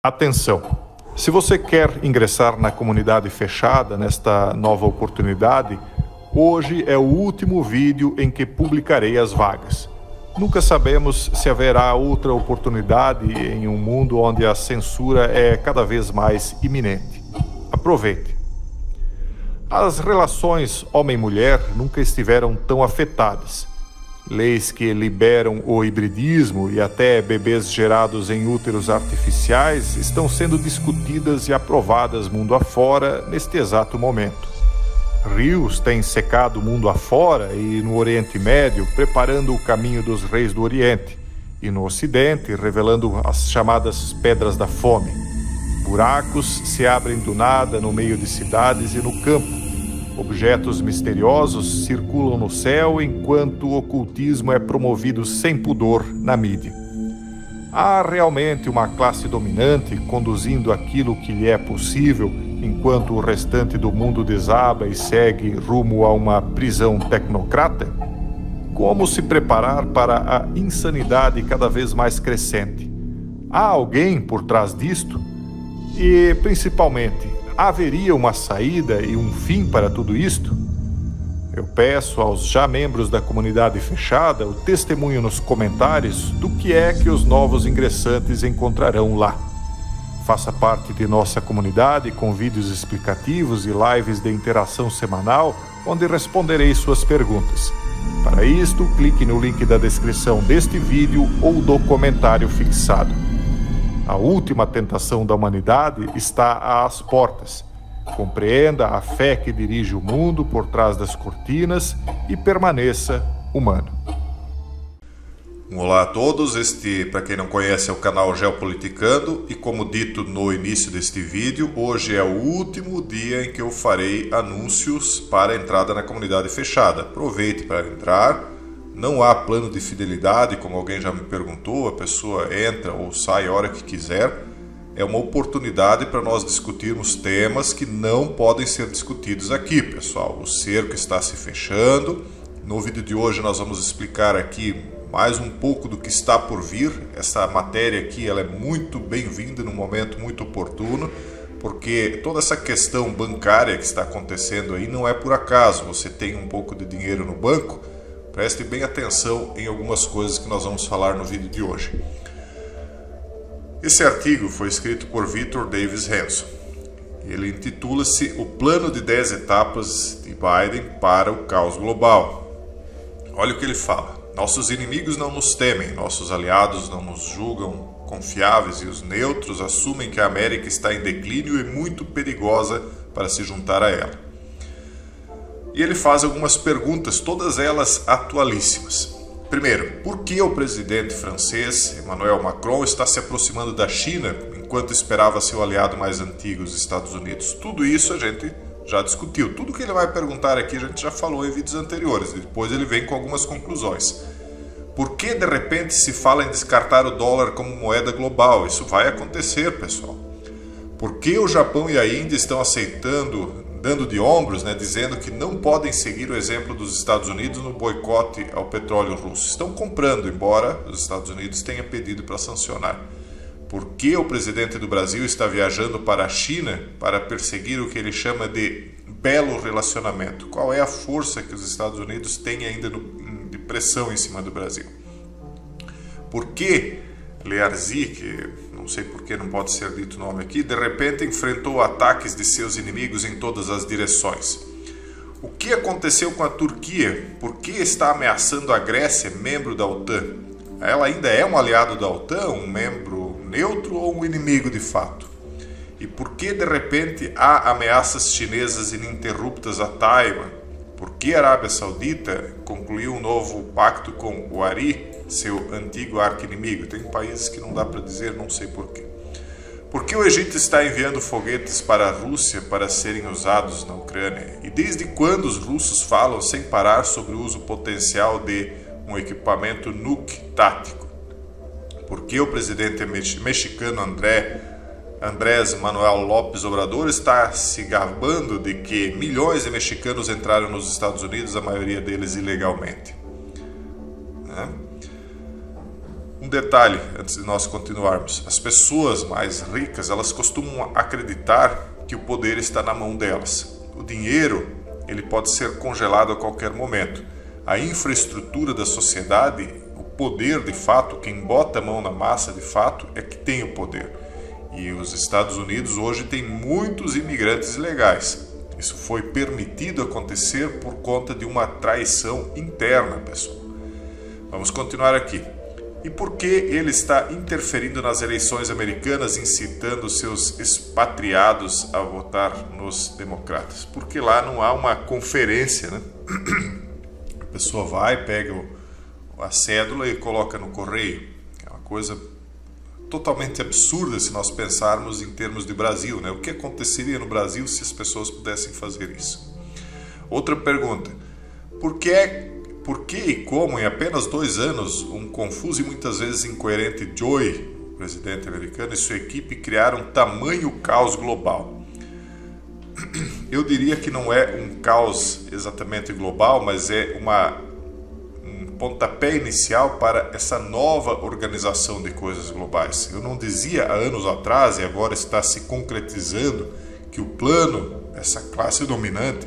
Atenção! Se você quer ingressar na comunidade fechada nesta nova oportunidade, hoje é o último vídeo em que publicarei as vagas. Nunca sabemos se haverá outra oportunidade em um mundo onde a censura é cada vez mais iminente. Aproveite! As relações homem-mulher nunca estiveram tão afetadas. Leis que liberam o hibridismo e até bebês gerados em úteros artificiais estão sendo discutidas e aprovadas mundo afora neste exato momento. Rios têm secado mundo afora e no Oriente Médio preparando o caminho dos reis do Oriente, e no Ocidente revelando as chamadas Pedras da Fome. Buracos se abrem do nada no meio de cidades e no campo. Objetos misteriosos circulam no céu enquanto o ocultismo é promovido sem pudor na mídia. Há realmente uma classe dominante conduzindo aquilo que lhe é possível, enquanto o restante do mundo desaba e segue rumo a uma prisão tecnocrata? Como se preparar para a insanidade cada vez mais crescente? Há alguém por trás disto? E, principalmente, haveria uma saída e um fim para tudo isto? Eu peço aos já membros da comunidade fechada o testemunho nos comentários do que é que os novos ingressantes encontrarão lá. Faça parte de nossa comunidade com vídeos explicativos e lives de interação semanal, onde responderei suas perguntas. Para isto, clique no link da descrição deste vídeo ou do comentário fixado. A última tentação da humanidade está às portas. Compreenda a fé que dirige o mundo por trás das cortinas e permaneça humano. Olá a todos, para quem não conhece, é o canal Geopoliticando e, como dito no início deste vídeo, hoje é o último dia em que eu farei anúncios para a entrada na comunidade fechada. Aproveite para entrar. Não há plano de fidelidade, como alguém já me perguntou, a pessoa entra ou sai a hora que quiser. É uma oportunidade para nós discutirmos temas que não podem ser discutidos aqui, pessoal. O cerco está se fechando. No vídeo de hoje nós vamos explicar aqui mais um pouco do que está por vir. Essa matéria aqui ela é muito bem-vinda num momento muito oportuno, porque toda essa questão bancária que está acontecendo aí não é por acaso. Você tem um pouco de dinheiro no banco, preste bem atenção em algumas coisas que nós vamos falar no vídeo de hoje. Esse artigo foi escrito por Victor Davis Hanson. Ele intitula-se O Plano de 10 Etapas de Biden para o Caos Global. Olha o que ele fala. Nossos inimigos não nos temem, nossos aliados não nos julgam confiáveis e os neutros assumem que a América está em declínio e muito perigosa para se juntar a ela. E ele faz algumas perguntas, todas elas atualíssimas. Primeiro, por que o presidente francês, Emmanuel Macron, está se aproximando da China enquanto esperava seu aliado mais antigo, os Estados Unidos? Tudo isso a gente já discutiu. Tudo que ele vai perguntar aqui a gente já falou em vídeos anteriores. E depois ele vem com algumas conclusões. Por que de repente se fala em descartar o dólar como moeda global? Isso vai acontecer, pessoal. Por que o Japão e a Índia estão dando de ombros, dizendo que não podem seguir o exemplo dos Estados Unidos no boicote ao petróleo russo? Estão comprando, embora os Estados Unidos tenha pedido para sancionar. Por que o presidente do Brasil está viajando para a China para perseguir o que ele chama de belo relacionamento? Qual é a força que os Estados Unidos têm ainda de pressão em cima do Brasil? Por que Learzi, que não sei por que não pode ser dito o nome aqui, de repente enfrentou ataques de seus inimigos em todas as direções? O que aconteceu com a Turquia? Por que está ameaçando a Grécia, membro da OTAN? Ela ainda é um aliado da OTAN, um membro neutro ou um inimigo de fato? E por que de repente há ameaças chinesas ininterruptas a Taiwan? Por que a Arábia Saudita concluiu um novo pacto com o Ari, seu antigo arqui-inimigo? Tem países que não dá para dizer, não sei porquê. Por que o Egito está enviando foguetes para a Rússia para serem usados na Ucrânia? E desde quando os russos falam sem parar sobre o uso potencial de um equipamento nuke tático? Por que o presidente mexicano Andrés Manuel López Obrador está se gabando de que milhões de mexicanos entraram nos Estados Unidos, a maioria deles ilegalmente? Um detalhe antes de nós continuarmos: as pessoas mais ricas, elas costumam acreditar que o poder está na mão delas. O dinheiro, ele pode ser congelado a qualquer momento. A infraestrutura da sociedade, o poder de fato, quem bota a mão na massa de fato é que tem o poder. E os Estados Unidos hoje têm muitos imigrantes ilegais. Isso foi permitido acontecer por conta de uma traição interna, pessoal. Vamos continuar aqui. E por que ele está interferindo nas eleições americanas, incitando seus expatriados a votar nos democratas? Porque lá não há uma conferência, né? A pessoa vai, pega a cédula e coloca no correio. É uma coisa totalmente absurda se nós pensarmos em termos de Brasil, né? O que aconteceria no Brasil se as pessoas pudessem fazer isso? Outra pergunta: por que e como, em apenas 2 anos, um confuso e muitas vezes incoerente Joe, presidente americano, e sua equipe criaram tamanho caos global? Eu diria que não é um caos exatamente global, mas é um pontapé inicial para essa nova organização de coisas globais. Eu não dizia há anos atrás, e agora está se concretizando, que o plano dessa classe dominante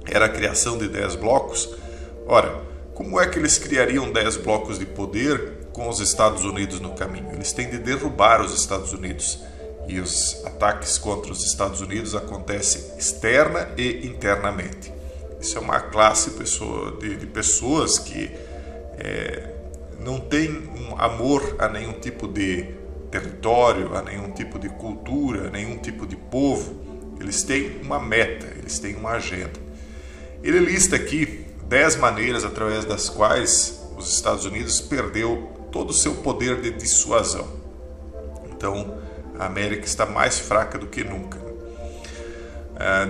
era a criação de 10 blocos. Ora, como é que eles criariam 10 blocos de poder com os Estados Unidos no caminho? Eles têm de derrubar os Estados Unidos. E os ataques contra os Estados Unidos acontecem externa e internamente. Isso é uma classe de pessoas que não tem um amor a nenhum tipo de território, a nenhum tipo de cultura, a nenhum tipo de povo. Eles têm uma meta, eles têm uma agenda. Ele lista aqui 10 maneiras através das quais os Estados Unidos perdeu todo o seu poder de dissuasão. Então, a América está mais fraca do que nunca.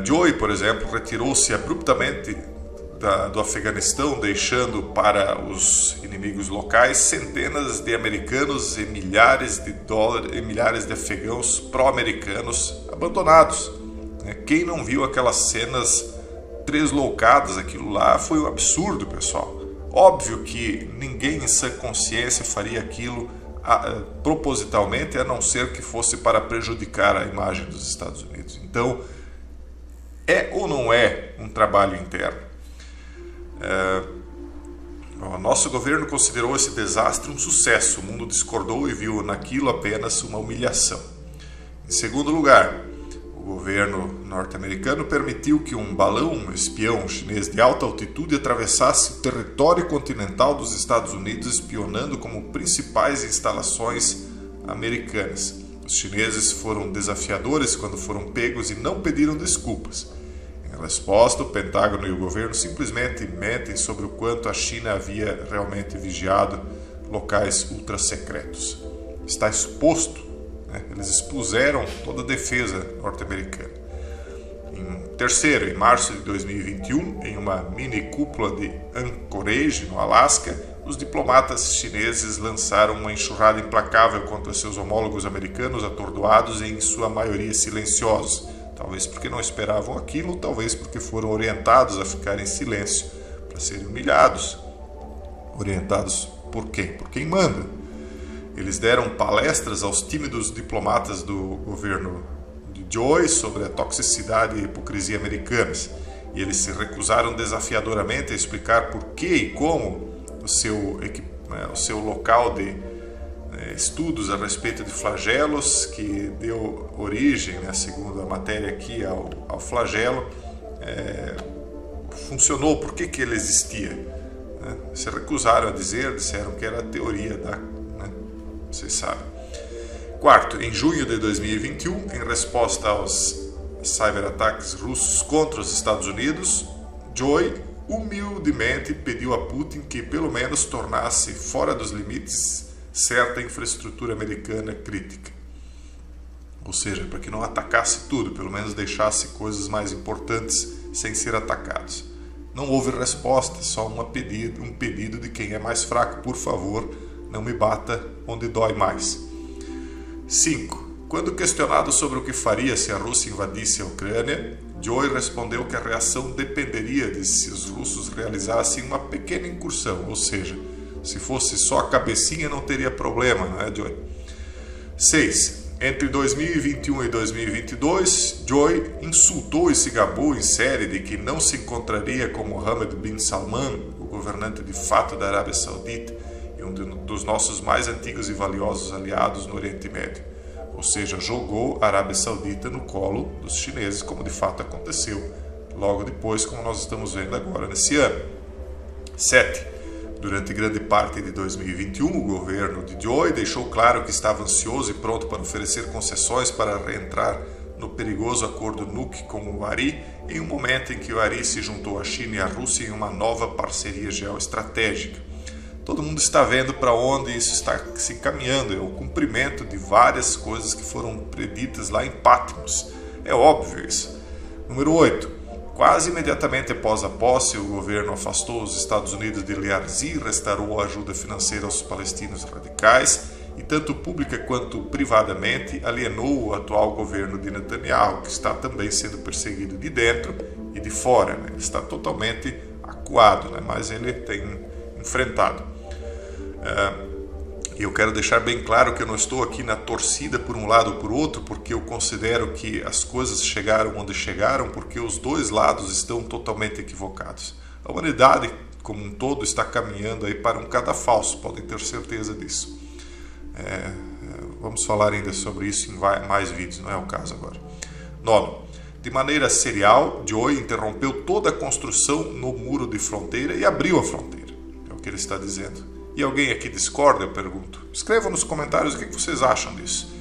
Joe, por exemplo, retirou-se abruptamente do Afeganistão, deixando para os inimigos locais centenas de americanos e milhares de dólares e milhares de afegãos pró-americanos abandonados. Quem não viu aquelas cenas tresloucadas? Aquilo lá foi um absurdo, pessoal. Óbvio que ninguém em sã consciência faria aquilo propositalmente, a não ser que fosse para prejudicar a imagem dos Estados Unidos. Então, é ou não é um trabalho interno? O nosso governo considerou esse desastre um sucesso. O mundo discordou e viu naquilo apenas uma humilhação. Em segundo lugar, o governo norte-americano permitiu que um balão espião chinês de alta altitude atravessasse o território continental dos Estados Unidos, espionando como principais instalações americanas. Os chineses foram desafiadores quando foram pegos e não pediram desculpas. Em resposta, o Pentágono e o governo simplesmente mentem sobre o quanto a China havia realmente vigiado locais ultra-secretos. Está exposto, né? Eles expuseram toda a defesa norte-americana. Terceiro, em março de 2021, em uma mini cúpula de Anchorage, no Alasca, os diplomatas chineses lançaram uma enxurrada implacável contra seus homólogos americanos, atordoados e em sua maioria silenciosos. Talvez porque não esperavam aquilo, talvez porque foram orientados a ficar em silêncio para serem humilhados. Orientados por quem? Por quem manda. Eles deram palestras aos tímidos diplomatas do governo de Joe sobre a toxicidade e a hipocrisia americanas. E eles se recusaram desafiadoramente a explicar por que e como o seu local de estudos a respeito de flagelos, que deu origem, né, segundo a matéria aqui, ao flagelo, funcionou, por que ele existia. Né? Se recusaram a dizer, disseram que era a teoria vocês sabem. Quarto, em junho de 2021, em resposta aos cyberataques russos contra os Estados Unidos, Joe humildemente pediu a Putin que pelo menos tornasse fora dos limites certa infraestrutura americana crítica. Ou seja, para que não atacasse tudo, pelo menos deixasse coisas mais importantes sem ser atacados. Não houve resposta, só um pedido de quem é mais fraco: por favor, não me bata onde dói mais. 5. Quando questionado sobre o que faria se a Rússia invadisse a Ucrânia, Joe respondeu que a reação dependeria de se os russos realizassem uma pequena incursão, ou seja, Se fosse só a cabecinha não teria problema, não é, Joy? 6. Entre 2021 e 2022, Joy insultou e se gabou em série de que não se encontraria com Mohammed bin Salman, o governante de fato da Arábia Saudita e um dos nossos mais antigos e valiosos aliados no Oriente Médio. Ou seja, jogou a Arábia Saudita no colo dos chineses, como de fato aconteceu, logo depois, como nós estamos vendo agora nesse ano. 7. Durante grande parte de 2021, o governo de Joy deixou claro que estava ansioso e pronto para oferecer concessões para reentrar no perigoso acordo nuke com o ARI, em um momento em que o ARI se juntou à China e à Rússia em uma nova parceria geoestratégica. Todo mundo está vendo para onde isso está se encaminhando, é o cumprimento de várias coisas que foram preditas lá em Patmos. É óbvio isso. Número 8. Quase imediatamente após a posse, o governo afastou os Estados Unidos de Liarzi, restaurou a ajuda financeira aos palestinos radicais e, tanto pública quanto privadamente, alienou o atual governo de Netanyahu, que está também sendo perseguido de dentro e de fora. Né? Ele está totalmente acuado, né? Mas ele tem enfrentado. E eu quero deixar bem claro que eu não estou aqui na torcida por um lado ou por outro, porque eu considero que as coisas chegaram onde chegaram, porque os dois lados estão totalmente equivocados. A humanidade, como um todo, está caminhando aí para um cadafalso, podem ter certeza disso. Vamos falar ainda sobre isso em mais vídeos, não é o caso agora. 9. De maneira serial, Joy interrompeu toda a construção no muro de fronteira e abriu a fronteira. É o que ele está dizendo. E alguém aqui discorda, eu pergunto? Escrevam nos comentários o que vocês acham disso.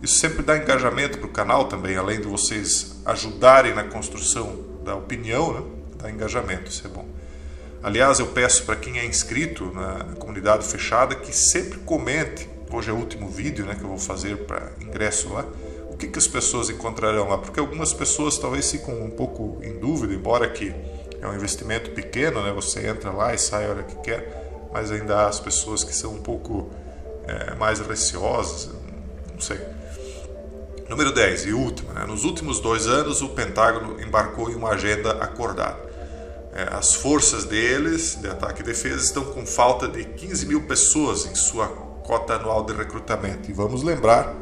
Isso sempre dá engajamento para o canal também, além de vocês ajudarem na construção da opinião, né? Dá engajamento, isso é bom. Aliás, eu peço para quem é inscrito na comunidade fechada que sempre comente, hoje é o último vídeo, né, que eu vou fazer para ingresso lá, o que as pessoas encontrarão lá, porque algumas pessoas talvez ficam um pouco em dúvida, embora que é um investimento pequeno, né, você entra lá e sai a hora que quer, mas ainda há as pessoas que são um pouco mais receosas, não sei. Número 10 e última, né? Nos últimos 2 anos o Pentágono embarcou em uma agenda acordada. As forças deles, de ataque e defesa, estão com falta de 15 mil pessoas em sua cota anual de recrutamento. E vamos lembrar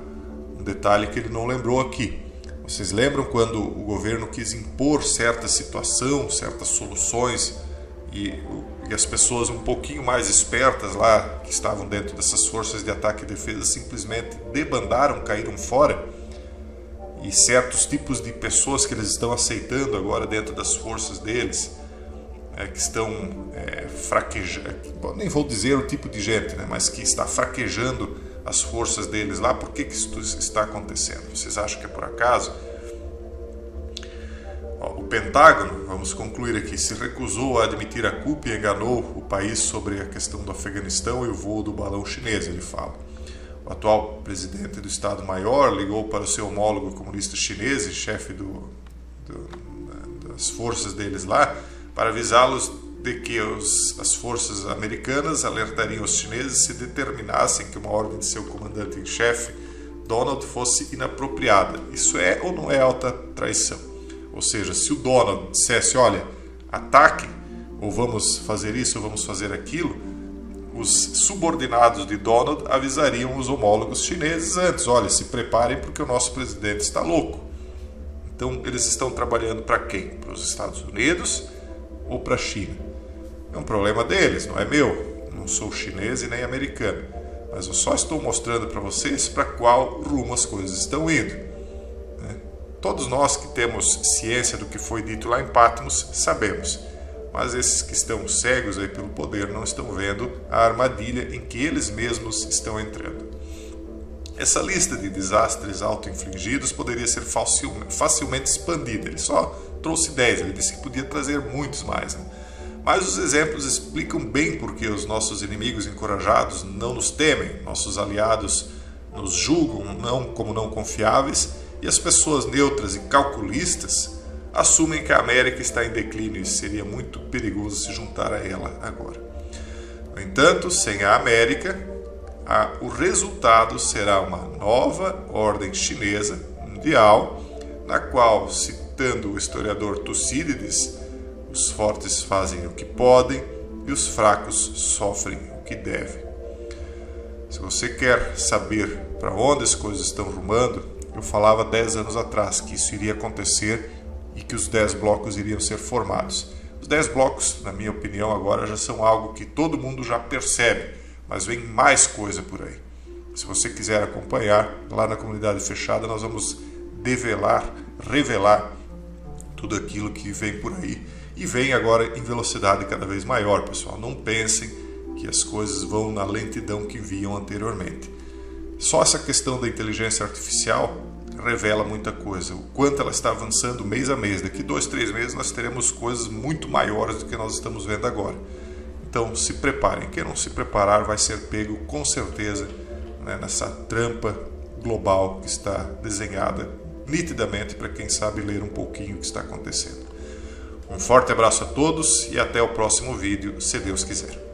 um detalhe que ele não lembrou aqui. Vocês lembram quando o governo quis impor certa situação, certas soluções, e as pessoas um pouquinho mais espertas lá, que estavam dentro dessas forças de ataque e defesa, simplesmente debandaram, caíram fora. E certos tipos de pessoas que eles estão aceitando agora dentro das forças deles, que estão fraquejando, nem vou dizer o tipo de gente, né, mas que está fraquejando as forças deles lá. Por que isso está acontecendo? Vocês acham que é por acaso? O Pentágono, vamos concluir aqui, se recusou a admitir a culpa e enganou o país sobre a questão do Afeganistão e o voo do balão chinês, ele fala. O atual presidente do Estado-Maior ligou para o seu homólogo comunista chinês e chefe das forças deles lá, para avisá-los de que as forças americanas alertariam os chineses se determinassem que uma ordem de seu comandante em chefe, Donald, fosse inapropriada. Isso é ou não é alta traição? Ou seja, se o Donald dissesse, olha, ataque, ou vamos fazer isso, ou vamos fazer aquilo, os subordinados de Donald avisariam os homólogos chineses antes, olha, se preparem porque o nosso presidente está louco. Então, eles estão trabalhando para quem? Para os Estados Unidos ou para a China? É um problema deles, não é meu. Não sou chinês e nem americano. Mas eu só estou mostrando para vocês para qual rumo as coisas estão indo. Todos nós que temos ciência do que foi dito lá em Patmos sabemos, mas esses que estão cegos aí pelo poder não estão vendo a armadilha em que eles mesmos estão entrando. Essa lista de desastres auto-infligidos poderia ser facilmente expandida. Ele só trouxe 10, ele disse que podia trazer muitos mais. Né? Mas os exemplos explicam bem porque os nossos inimigos encorajados não nos temem, nossos aliados nos julgam como não confiáveis, e as pessoas neutras e calculistas assumem que a América está em declínio e seria muito perigoso se juntar a ela agora. No entanto, sem a América, o resultado será uma nova ordem chinesa mundial, na qual, citando o historiador Tucídides, os fortes fazem o que podem e os fracos sofrem o que deve. Se você quer saber para onde as coisas estão rumando, eu falava 10 anos atrás que isso iria acontecer e que os 10 blocos iriam ser formados. Os 10 blocos, na minha opinião, agora já são algo que todo mundo já percebe, mas vem mais coisa por aí. Se você quiser acompanhar, lá na comunidade fechada nós vamos revelar tudo aquilo que vem por aí. E vem agora em velocidade cada vez maior, pessoal. Não pensem que as coisas vão na lentidão que vinham anteriormente. Só essa questão da inteligência artificial revela muita coisa. O quanto ela está avançando mês a mês. Daqui 2, 3 meses nós teremos coisas muito maiores do que nós estamos vendo agora. Então se preparem. Quem não se preparar vai ser pego com certeza, né, nessa trampa global que está desenhada nitidamente para quem sabe ler um pouquinho o que está acontecendo. Um forte abraço a todos e até o próximo vídeo, se Deus quiser.